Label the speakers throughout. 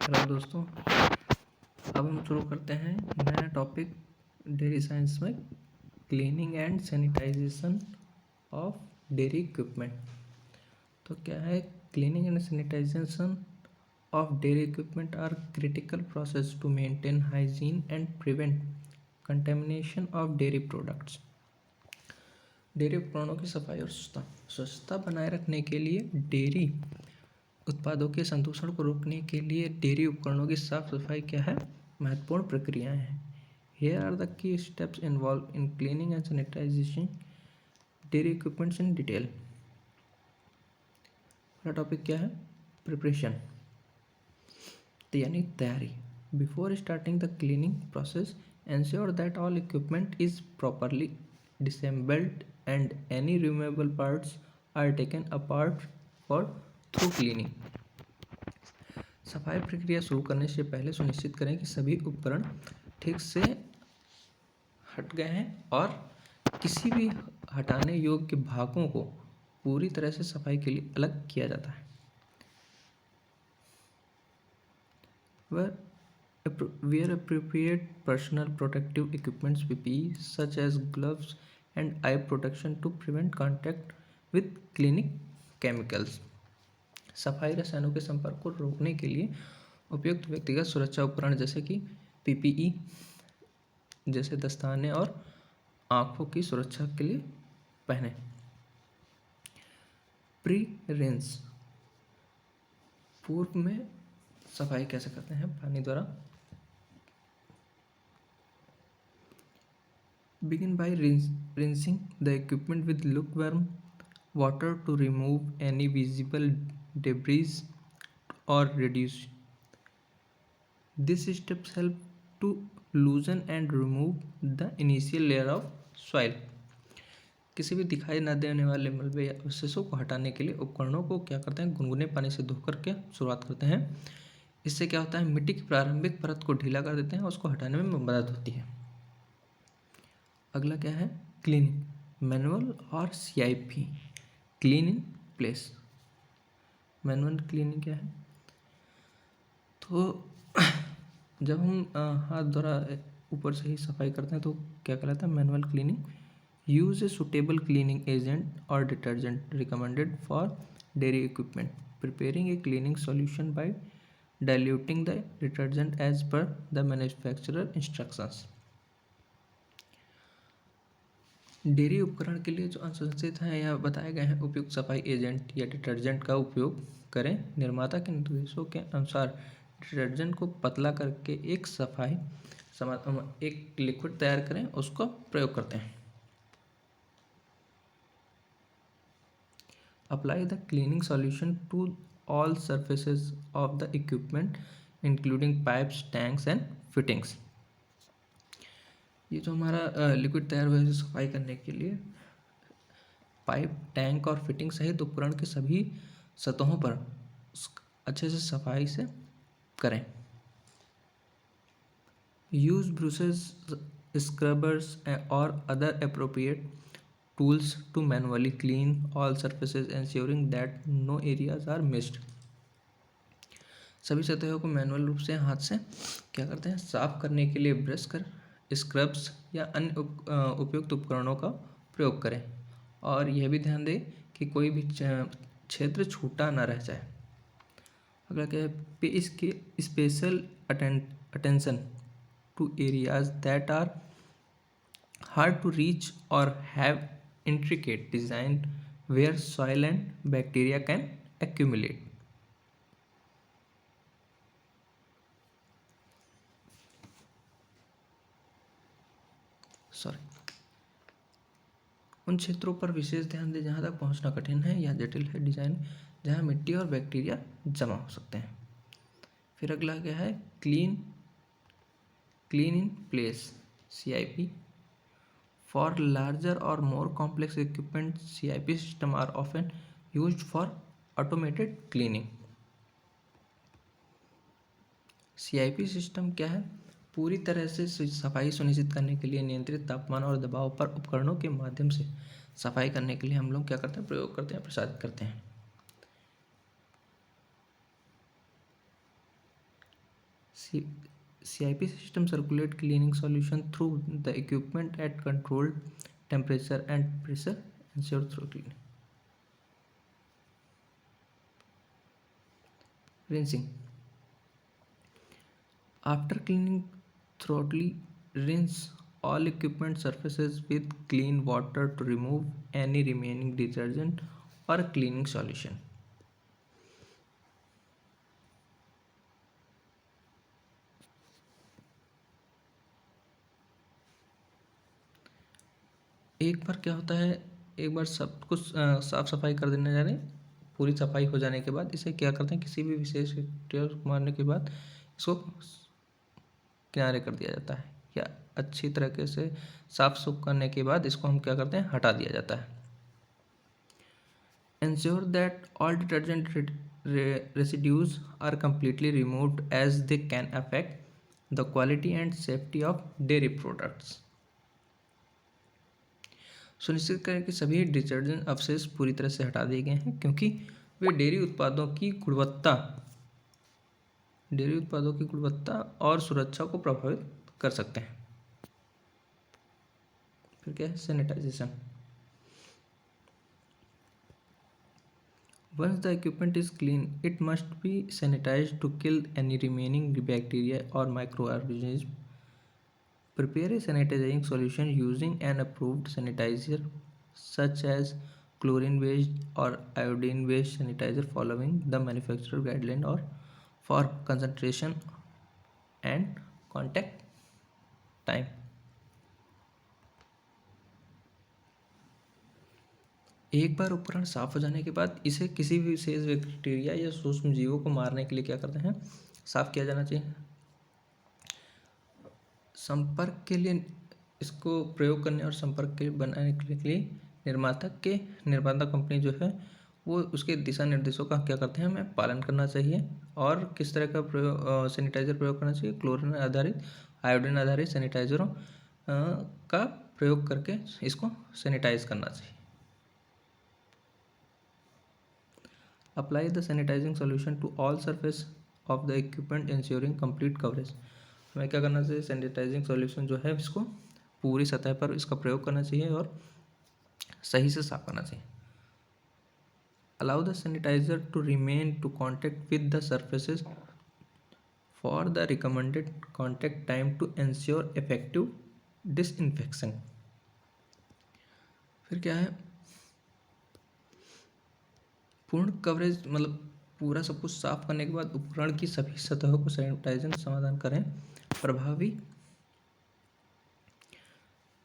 Speaker 1: Hello दोस्तों, अब हम शुरू करते हैं नया टॉपिक डेयरी साइंस में cleaning and sanitization of dairy equipment. तो क्या है cleaning and sanitization of dairy equipment are critical process to maintain hygiene and prevent contamination of dairy products. Dairy उपकरणों की सफाई और स्वच्छता बनाए रखने के लिए डेयरी उत्पादों के संदूषण को रोकने के लिए डेयरी उपकरणों की साफ सफाई क्या है महत्वपूर्ण प्रक्रियाएं हैं। Here are the key steps involved in cleaning and sanitisation dairy equipments in detail. पहला टॉपिक क्या है प्रिपरेशन, यानी तैयारी। Before starting the cleaning process ensure that all equipment is properly disassembled and any removable parts are taken apart for thorough cleaning. सफाई प्रक्रिया शुरू करने से पहले सुनिश्चित करें कि सभी उपकरण ठीक से हट गए हैं और किसी भी हटाने योग्य भागों को पूरी तरह से सफाई के लिए अलग किया जाता है। Wear appropriate personal protective equipments PPE such as gloves and eye protection to prevent contact with cleaning chemicals। सफाई रसायनों के संपर्क को रोकने के लिए उपयुक्त व्यक्तिगत सुरक्षा उपकरण जैसे कि PPE जैसे दस्ताने और आँखों की सुरक्षा के लिए पहने। प्री रिंस, पूर्व में सफाई कैसे करते हैं पानी द्वारा। Begin by rinsing the equipment with lukewarm water to remove any visible debris or reduce. These steps help to loosen and remove the initial layer of soil। किसी भी दिखाई न देने वाले मलबे या अवशेषों को हटाने के लिए उपकरणों को क्या करते हैं गुनगुने पानी से धोकर के शुरुआत करते हैं। इससे क्या होता है मिट्टी की प्रारंभिक परत को ढीला कर देते हैं, उसको हटाने में मदद होती है। अगला क्या है क्लीनिंग, मैनुअल और CIP clean in place. Manual cleaning क्या है, तो जब हम हाथ द्वारा ऊपर से ही सफाई करते हैं तो क्या कहलाता है manual cleaning. Use a suitable cleaning agent और detergent recommended for dairy equipment. Preparing a cleaning solution by diluting the detergent as per the manufacturer instructions. Dairy उपकरण के लिए जो अनुशंसित हैं या बताए गए हैं उपयुक्त सफाई एजेंट या डिटर्जेंट का उपयोग करें। निर्माता के निर्देशों के अनुसार डिटर्जेंट को पतला करके एक लिक्विड तैयार करें, उसको प्रयोग करते हैं। Apply the cleaning solution to all surfaces of the equipment including pipes, tanks and fittings. ये जो हमारा लिक्विड तैयार हुआ है सफाई करने के लिए पाइप, टैंक और फिटिंग सहित उपकरण के सभी सतहों पर अच्छे से सफाई से करें। यूज ब्रूसेस, स्क्रबर्स और other appropriate tools to manually clean all surfaces ensuring that no areas are missed. सभी सतहों को मैनुअल रूप से हाथ से क्या करते हैं साफ करने के लिए ब्रश कर, स्क्रब्स या अन्य उपयुक्त उपकरणों का प्रयोग करें। और यह भी ध्यान दें कि कोई भी क्षेत्र छूटा ना रह जाए। अगला क्या है पे इसके special attention to areas that are hard to reach और have intricate design where soil and bacteria can accumulate. उन क्षेत्रों पर विशेष ध्यान दें जहाँ तक पहुँचना कठिन है या जटिल है डिजाइन, जहाँ मिट्टी और बैक्टीरिया जमा हो सकते हैं। फिर अगला क्या है clean in place CIP। For larger और more complex equipment CIP system are often used for automated cleaning. CIP system क्या है पूरी तरह से सफाई सुनिश्चित करने के लिए नियंत्रित तापमान और दबाव पर उपकरणों के माध्यम से सफाई करने के लिए हम लोग क्या करते हैं प्रयोग करते हैं प्रसारित करते हैं। CIP system circulate cleaning solution through the equipment at controlled temperature and pressure ensure through cleaning. Rinsing. After cleaning thoroughly, rinse all equipment surfaces with clean water to remove any remaining detergent or cleaning solution. एक बार क्या होता है, एक बार सब कुछ साफ सफाई कर देने जाने, पूरी सफाई हो जाने के बाद इसे क्या करते हैं, किसी भी विशेष बैक्टीरिया को मारने के बाद इसको किनारे कर दिया जाता है, या अच्छी तरीके से साफ सुफ करने के बाद इसको हम क्या करते हैं, हटा दिया जाता है. Ensure that all detergent residues are completely removed as they can affect the quality and safety of dairy products. सुनिश्चित करें कि सभी डिटर्जेंट अवशेष पूरी तरह से हटा दिए गए हैं, क्योंकि वे डेयरी उत्पादों की गुणवत्ता और सुरक्षा को प्रभावित कर सकते हैं. फिर क्या है, sanitisation. Once the equipment is clean, it must be sanitized to kill any remaining bacteria or microorganisms. Prepare a sanitizing solution using an approved sanitizer such as chlorine-based or iodine-based sanitizer following the manufacturer guideline or for concentration and contact time. एक बार उपकरण साफ हो जाने के बाद इसे किसी भी विशेष बैक्टीरिया या सूक्ष्म जीवों को मारने के लिए क्या करते हैं, साफ किया जाना चाहिए. संपर्क के लिए इसको प्रयोग करने और संपर्क के बनाने के लिए निर्माता कंपनी जो है वो उसके दिशा निर्देशों का क्या करते हैं, हमें पालन करना चाहिए. और किस तरह का सैनिटाइजर प्रयोग करना चाहिए, क्लोरीन आधारित, आयोडीन आधारित सैनिटाइजरों का प्रयोग करके इसको सैनिटाइज करना चाहिए. Apply the sanitizing solution to all surface of the equipment ensuring complete coverage. हमें क्या करना चाहिए, सैनिटाइजिंग सॉल्यूशन जो है इसको पूरी सतह पर इसका प्रयोग करना चाहिए और सही से साफ करना चाहिए. Allow the sanitizer to remain to contact with the surfaces for the recommended contact time to ensure effective disinfection. फिर क्या है, पूर्ण कवरेज, मतलब पूरा सब कुछ साफ करने के बाद उपकरण की सभी सतहों को सैनिटाइजेशन समाधान करें. प्रभावी,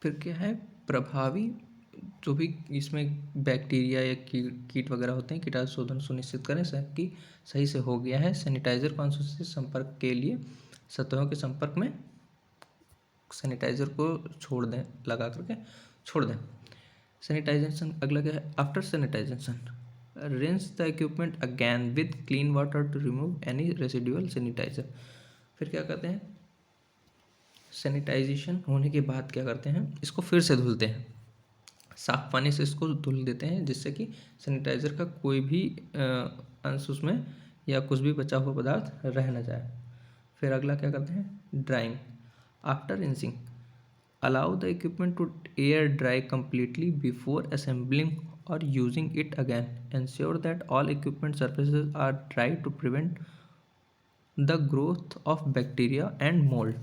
Speaker 1: फिर क्या है, प्रभावी जो भी इसमें बैक्टीरिया या कीट वगैरह होते हैं, कीटाणु शोधन सुनिश्चित करें कि सही से हो गया है. सैनिटाइजर को अनुसूचित संपर्क के लिए सतहों के संपर्क में सैनिटाइजर को छोड़ दें, लगा करके छोड़ दें. सैनिटाइजेशन अगला क्या है, after sanitization rinse the equipment again with clean water to remove any residual sanitizer. फिर क्या करते हैं, सैनिटाइजेशन होने के बाद क्या करते हैं, इसको फिर से धुलते हैं, साफ पानी से इसको धुल देते हैं, जिससे कि सैनिटाइजर का कोई भी अंश उसमें या कुछ भी बचा हुआ पदार्थ रह न जाए. फिर अगला क्या करते हैं, drawing. After rinsing allow the equipment to air dry completely before assembling or using it again. Ensure that all equipment surfaces are dry to prevent the growth of bacteria and mold.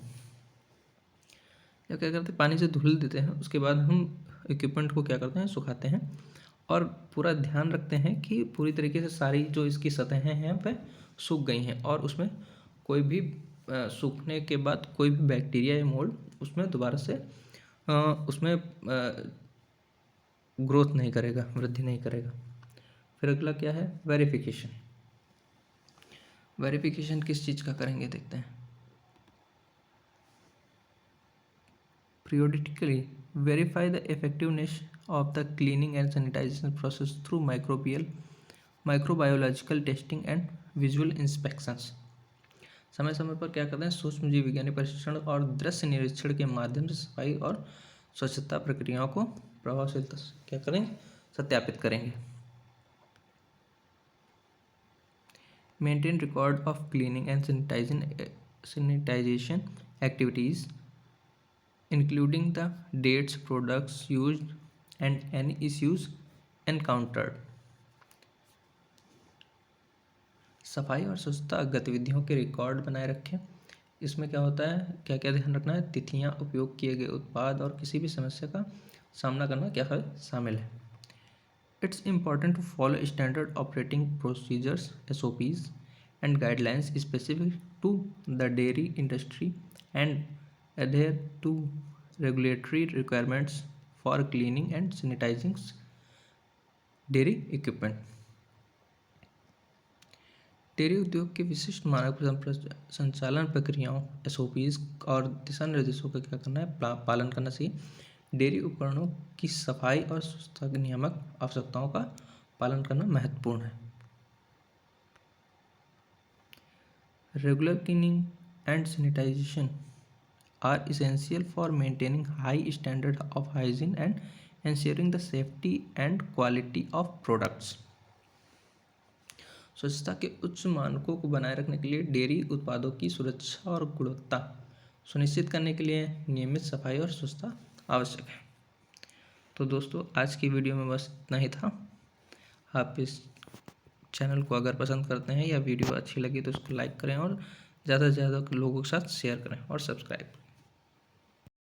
Speaker 1: या क्या करते हैं, पानी से धुल देते हैं, उसके बाद हम इक्विपमेंट को क्या करते हैं, सुखाते हैं और पूरा ध्यान रखते हैं कि पूरी तरीके से सारी जो इसकी सतहें हैं वह सूख गई हैं और उसमें कोई भी सूखने के बाद कोई भी बैक्टीरिया या मोल्ड उसमें दोबारा से उसमें ग्रोथ नहीं करेगा, वृद्धि नहीं करेगा. फिर अगला क्या है, वेरिफिकेशन. वेरिफिकेशन किस चीज़ का करेंगे, देखते हैं. periodically verify the effectiveness of the cleaning and sanitization process through microbiological testing and visual inspections. समय समय पर क्या करते हैं, सूक्ष्म जीव विज्ञानी परीक्षण और दृश्य निरीक्षण के माध्यम से सफाई और स्वच्छता प्रक्रियाओं को प्रभावशीलता से क्या करेंगे, सत्यापित करेंगे. Maintain record of cleaning and sanitization activities, including the dates, products used, and any issues encountered. सफाई और स्वच्छता गतिविधियों के रिकॉर्ड बनाए रखें। इसमें क्या होता है, क्या क्या ध्यान रखना है, तिथियां, उपयोग किए गए उत्पाद और किसी भी समस्या का सामना करना क्या है शामिल है। It's important to follow standard operating procedures (SOPs) and guidelines specific to the dairy industry and adhere to regulatory requirements for cleaning and sanitizing dairy equipment. Dairy उद्योग के विशिष्ट मानक संचालन प्रक्रियाओं SOPs और दिशा निर्देशों का क्या करना है, पालन करना चाहिए। डेयरी उपकरणों की सफाई और स्वच्छता की नियामक आवश्यकताओं का पालन करना महत्वपूर्ण है। Regular cleaning and sanitization are essential for maintaining high standard of hygiene and ensuring the safety and quality of products. स्वच्छता के उच्च मानकों को बनाए रखने के लिए डेयरी उत्पादों की सुरक्षा और गुणवत्ता सुनिश्चित करने के लिए नियमित सफाई और स्वच्छता आवश्यक है। तो दोस्तों, आज की वीडियो में बस इतना ही था। आप इस चैनल को अगर पसंद करते हैं या वीडियो अच्छी लगी तो उसको लाइक करें और ज़्यादा से ज़्यादा लोगों के साथ शेयर करें और सब्सक्राइब करें।